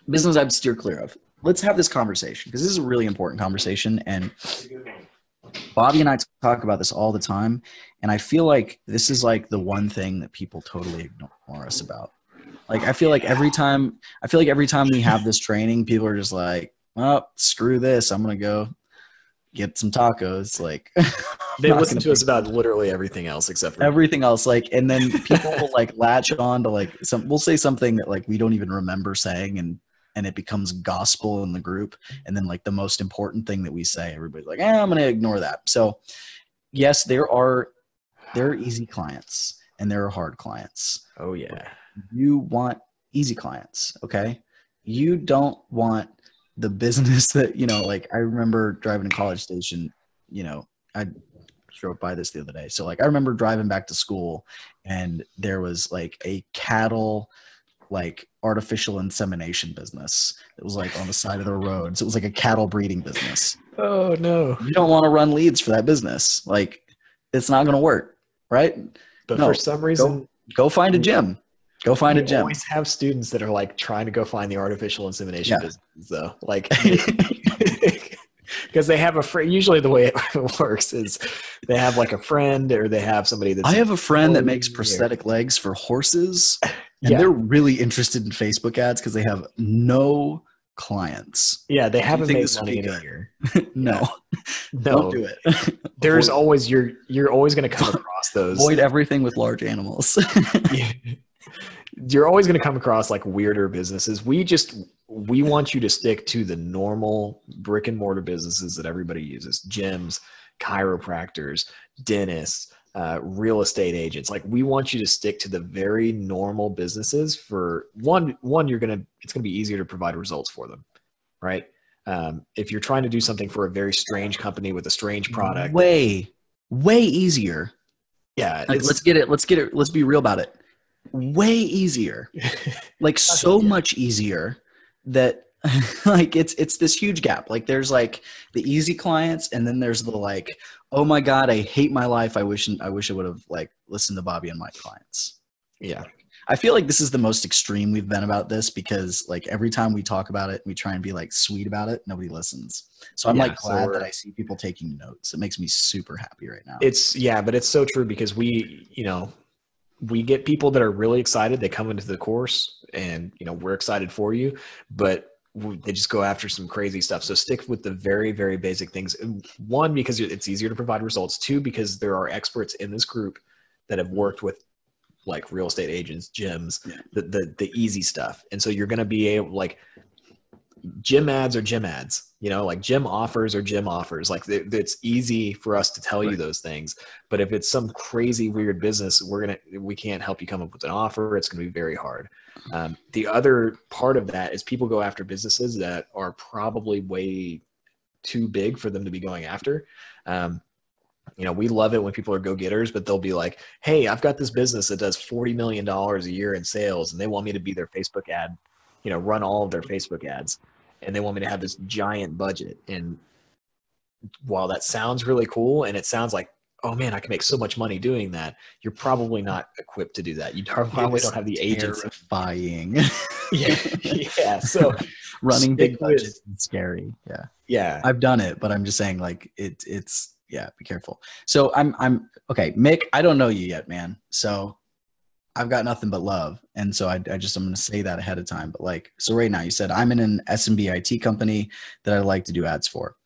business I'd steer clear of. Let's have this conversation because this is a really important conversation. And Bobby and I talk about this all the time. And I feel like this is like the one thing that people totally ignore us about. Like, I feel like every time we have this training, people are just like, oh, screw this. I'm going to go get some tacos. Like, they listen to us about literally everything else except for everything else. Like, and then people will like latch on to like we'll say something that like we don't even remember saying, and it becomes gospel in the group. And then like the most important thing that we say, everybody's like, I'm going to ignore that. So yes, there are easy clients and there are hard clients. Oh yeah. You want easy clients. Okay. You don't want the business that, like I remember driving to College Station, I drove by this the other day. So like, I remember driving back to school and there was like a cattle, like artificial insemination business. It was like on the side of the road. So it was like a cattle breeding business. Oh no. You don't want to run leads for that business. Like it's not going to work. Right. But for some reason, go find a gym. Go find a gym. We always have students that are like trying to go find the artificial insemination business though. Like, because they have a friend. Usually the way it works is they have like a friend or they have somebody that's. I have a friend that makes prosthetic legs for horses and they're really interested in Facebook ads because they have no clients. Yeah. They haven't made money in a year. No, don't do it. There's always, you're always going to come across those. Avoid everything with large animals. You're always going to come across like weirder businesses. We want you to stick to the normal brick and mortar businesses that everybody uses: gyms, chiropractors, dentists, real estate agents. Like we want you to stick to the very normal businesses. For one, it's going to be easier to provide results for them, right? If you're trying to do something for a very strange company with a strange product, way easier. Yeah, like, let's be real about it. Way easier, like so much easier that like it's this huge gap. Like there's like the easy clients and then there's the like, oh my God, I hate my life. I wish I would have like listened to Bobby and my clients. Yeah. I feel like this is the most extreme we've been about this because like every time we talk about it, we try and be like sweet about it. Nobody listens. So I'm like glad that I see people taking notes. It makes me super happy right now. But it's so true because we get people that are really excited. They come into the course and, we're excited for you, but they just go after some crazy stuff. So stick with the very, very basic things. One, because it's easier to provide results. Two, because there are experts in this group that have worked with like real estate agents, gyms, the easy stuff. And so you're going to be able, like, gym ads are gym ads, like gym offers are gym offers. Like it's easy for us to tell you those things, but if it's some crazy weird business, we can't help you come up with an offer. It's going to be very hard. The other part of that is people go after businesses that are probably way too big for them to be going after. We love it when people are go-getters, but they'll be like, hey, I've got this business that does $40 million a year in sales and they want me to be their Facebook ad, run all of their Facebook ads. And they want me to have this giant budget. And while that sounds really cool and it sounds like, oh man, I can make so much money doing that, you're probably not equipped to do that. You probably don't have the agents. Terrifying. Yeah. So running big budgets is scary. Yeah. Yeah. I've done it, but I'm just saying like it's be careful. So I'm okay. Mick, I don't know you yet, man. So I've got nothing but love. And so I'm going to say that ahead of time. But like, so right now you said I'm in an SMB IT company that I like to do ads for.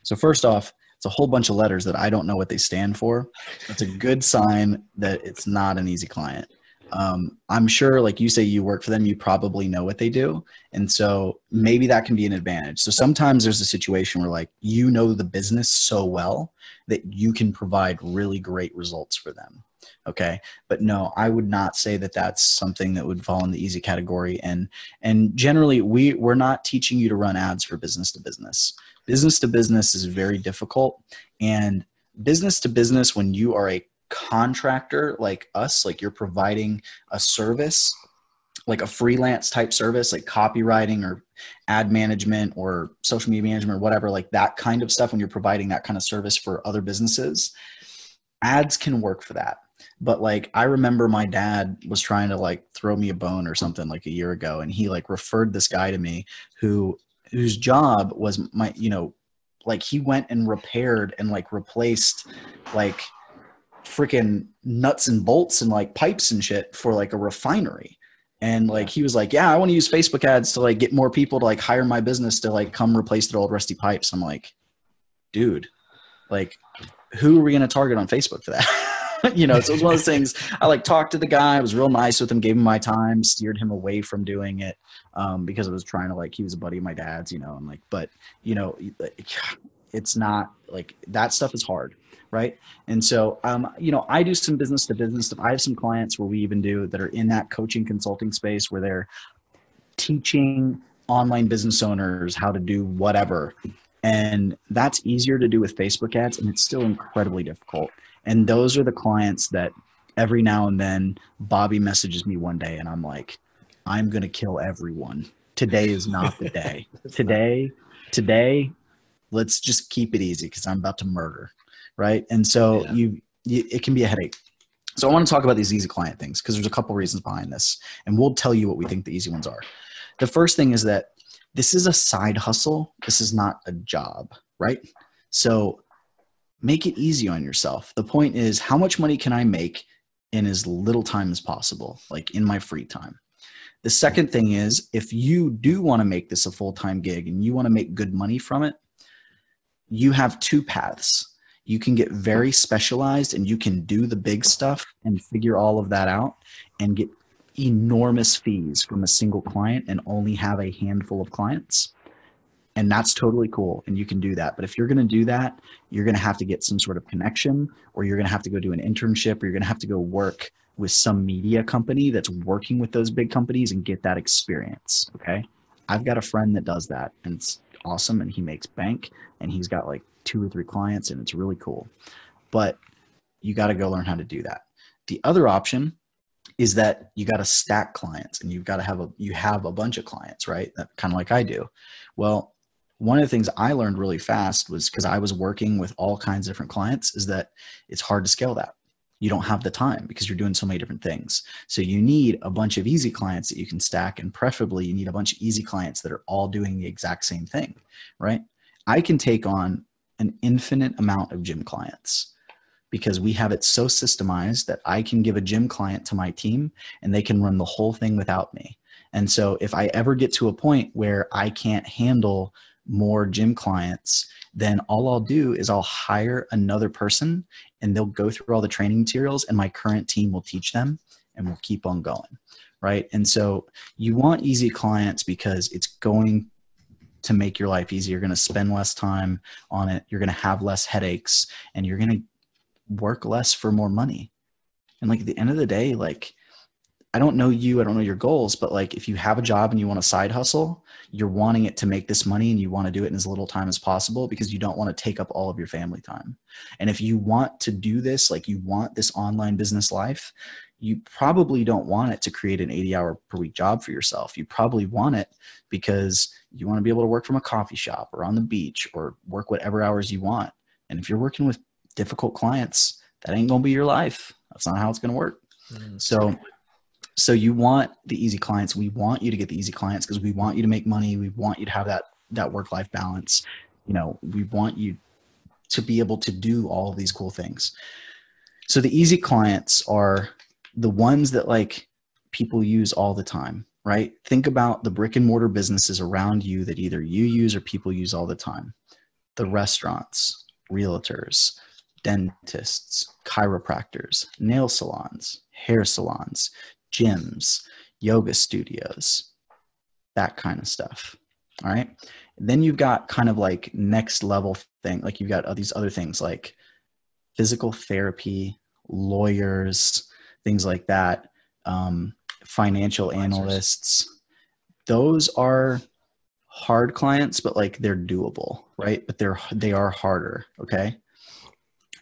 So first off, it's a whole bunch of letters that I don't know what they stand for. That's a good sign that it's not an easy client. I'm sure, like you say, you work for them, you probably know what they do. And so maybe that can be an advantage. So sometimes there's a situation where like, the business so well that you can provide really great results for them. Okay. But no, I would not say that that's something that would fall in the easy category. And generally we're not teaching you to run ads for business to business. Business to business is very difficult, and business to business, when you are a contractor like us, like you're providing a service, like a freelance type service, like copywriting or ad management or social media management or whatever, like that kind of stuff. When you're providing that kind of service for other businesses, ads can work for that. But like, I remember my dad was trying to like throw me a bone or something like a year ago. And he like referred this guy to me whose job was my, like he went and repaired and like replaced like freaking nuts and bolts and like pipes and shit for like a refinery. And like, he was like, yeah, I want to use Facebook ads to like get more people to like hire my business to like come replace their old rusty pipes. I'm like, dude, like, who are we going to target on Facebook for that? So it was one of those things. I like talked to the guy. I was real nice with him, gave him my time, steered him away from doing it because I was trying to like, he was a buddy of my dad's, I'm like, but it's not like that stuff is hard. Right. And so, I do some business to business stuff. I have some clients where we even do that are in that coaching consulting space where they're teaching online business owners how to do whatever. And that's easier to do with Facebook ads, and it's still incredibly difficult. And those are the clients that every now and then Bobby messages me one day and I'm like, I'm going to kill everyone. Today is not the day. Today, let's just keep it easy because I'm about to murder. Right. And so it can be a headache. So I want to talk about these easy client things because there's a couple reasons behind this, and we'll tell you what we think the easy ones are. The first thing is that this is a side hustle. This is not a job, right? So make it easy on yourself. The point is, how much money can I make in as little time as possible, like in my free time? The second thing is, if you do want to make this a full-time gig and you want to make good money from it, you have two paths. You can get very specialized and you can do the big stuff and figure all of that out and get enormous fees from a single client and only have a handful of clients. And that's totally cool. And you can do that. But if you're going to do that, you're going to have to get some sort of connection, or you're going to have to go do an internship, or you're going to have to go work with some media company that's working with those big companies and get that experience. Okay. I've got a friend that does that, and it's awesome. And he makes bank, and he's got like 2 or 3 clients, and it's really cool. But you got to go learn how to do that. The other option is that you got to stack clients, and you've got to have a bunch of clients, right? That kind of like I do. Well, one of the things I learned really fast was, because I was working with all kinds of different clients, is that it's hard to scale that. You don't have the time because you're doing so many different things. So you need a bunch of easy clients that you can stack, and preferably you need a bunch of easy clients that are all doing the exact same thing, right? I can take on an infinite amount of gym clients because we have it so systemized that I can give a gym client to my team and they can run the whole thing without me. And so if I ever get to a point where I can't handle more gym clients, then all I'll do is I'll hire another person and they'll go through all the training materials and my current team will teach them, and we'll keep on going, right? And so you want easy clients because it's going to make your life easier. You're going to spend less time on it. You're going to have less headaches, and you're going to work less for more money. And like at the end of the day, like, I don't know you, I don't know your goals, but like if you have a job and you want a side hustle, you're wanting it to make this money and you want to do it in as little time as possible because you don't want to take up all of your family time. And if you want to do this, like you want this online business life, you probably don't want it to create an 80-hour per week job for yourself. You probably want it because you want to be able to work from a coffee shop or on the beach or work whatever hours you want. And if you're working with difficult clients, that ain't going to be your life. That's not how it's going to work. So you want the easy clients. We want you to get the easy clients because we want you to make money. We want you to have that work-life balance. We want you to be able to do all of these cool things. So the easy clients are the ones that like people use all the time, right? Think about the brick and mortar businesses around you that either you use or people use all the time. The restaurants, realtors, dentists, chiropractors, nail salons, hair salons, gyms, yoga studios, that kind of stuff. All right. Then you've got kind of like next level thing. Like you've got these other things like physical therapy, lawyers, things like that. Financial analysts. Those are hard clients, but like they're doable, right? But they are harder. Okay.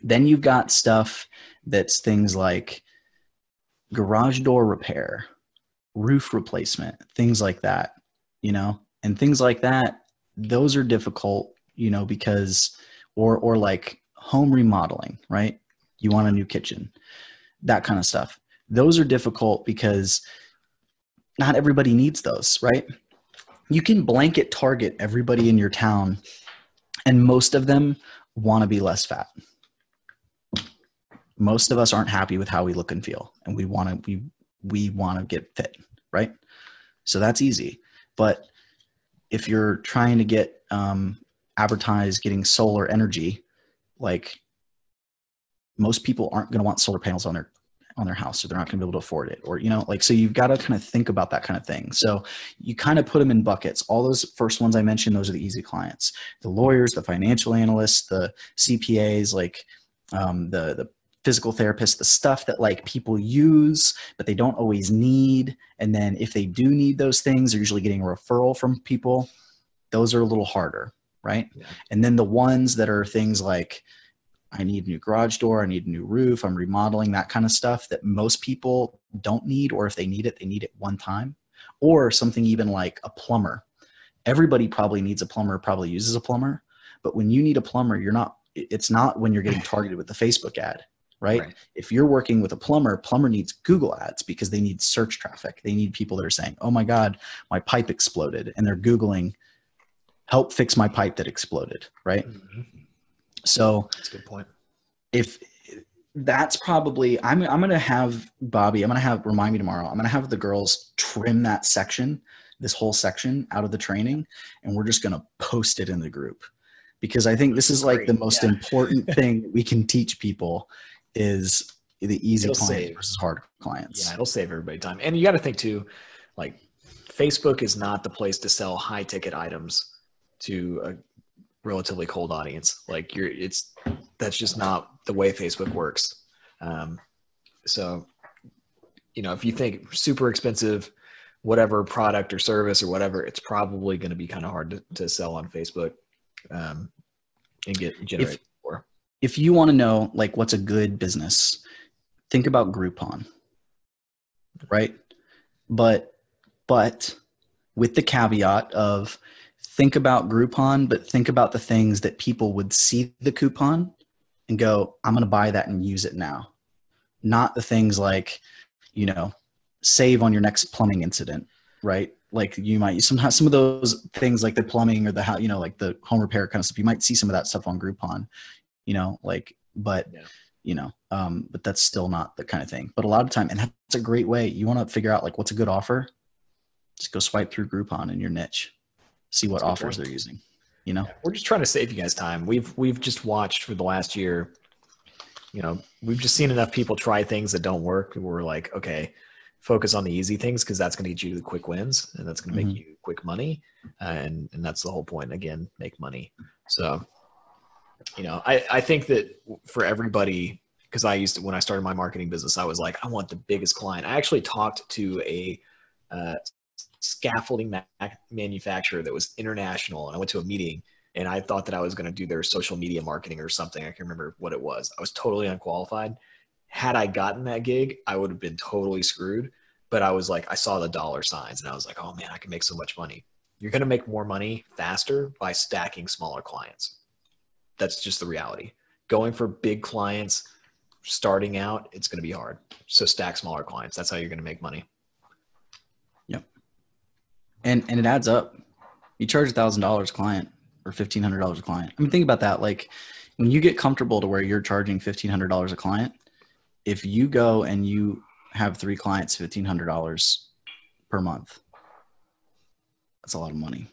Then you've got stuff that's things like garage door repair, roof replacement, things like that, and things like that. Those are difficult, because, or like home remodeling, right? You want a new kitchen. that kind of stuff. Those are difficult because not everybody needs those, right? You can blanket target everybody in your town, and most of them want to be less fat. Most of us aren't happy with how we look and feel, and we want to get fit, right? So that's easy. But if you're trying to get advertise getting solar energy, like most people aren't going to want solar panels on their house, or they're not going to be able to afford it, or, like, so you've got to kind of think about that kind of thing. So you kind of put them in buckets. All those first ones I mentioned, those are the easy clients: the lawyers, the financial analysts, the CPAs, like the physical therapists, the stuff that like people use, but they don't always need. And then if they do need those things, they're usually getting a referral from people. Those are a little harder, right? Yeah. And then the ones that are things like, I need a new garage door, I need a new roof, I'm remodeling, that kind of stuff that most people don't need, or if they need it one time. Or something even like a plumber. Everybody probably needs a plumber, probably uses a plumber, but when you need a plumber, it's not when you're getting targeted with the Facebook ad, right? If you're working with a plumber needs Google ads because they need search traffic. They need people that are saying, oh my God, my pipe exploded. And they're Googling, help fix my pipe that exploded, right? Mm-hmm. So that's a good point. If that's probably, I'm going to have Bobby, remind me tomorrow, I'm going to have the girls trim that section, this whole section out of the training, and we're just going to post it in the group, because I think this is like the most important thing we can teach people is the easy clients versus hard clients. Yeah, it'll save everybody time. And you got to think too, like, Facebook is not the place to sell high ticket items to a relatively cold audience. Like that's just not the way Facebook works. So, if you think super expensive, whatever product or service or whatever, it's probably going to be kind of hard to sell on Facebook and generate more. If you want to know like what's a good business, think about Groupon, right? But with the caveat of, think about Groupon, but think about the things that people would see the coupon and go, I'm going to buy that and use it now. Not the things like, save on your next plumbing incident, right? Like you might some of those things like the plumbing or the like the home repair kind of stuff. You might see some of that stuff on Groupon, but that's still not the kind of thing. But a lot of time, and that's a great way. You want to figure out like what's a good offer, just go swipe through Groupon in your niche. See what offers they're using, Yeah, we're just trying to save you guys time. We've just watched for the last year, we've just seen enough people try things that don't work. We're like, okay, focus on the easy things, because that's going to get you the quick wins, and that's going to make you quick money. And that's the whole point. Again, make money. So, I think that for everybody, because when I started my marketing business, I was like, I want the biggest client. I actually talked to a scaffolding manufacturer that was international, and I went to a meeting, and I thought that I was going to do their social media marketing or something. I can't remember what it was. I was totally unqualified. Had I gotten that gig, I would have been totally screwed. But I was like, I saw the dollar signs, and I was like, oh man, I can make so much money. You're going to make more money faster by stacking smaller clients. That's just the reality. Going for big clients, starting out, it's going to be hard. So stack smaller clients. That's how you're going to make money. And it adds up. You charge $1,000 a client or $1,500 a client. I mean, think about that. Like when you get comfortable to where you're charging $1,500 a client, if you go and you have 3 clients, $1,500 per month, that's a lot of money.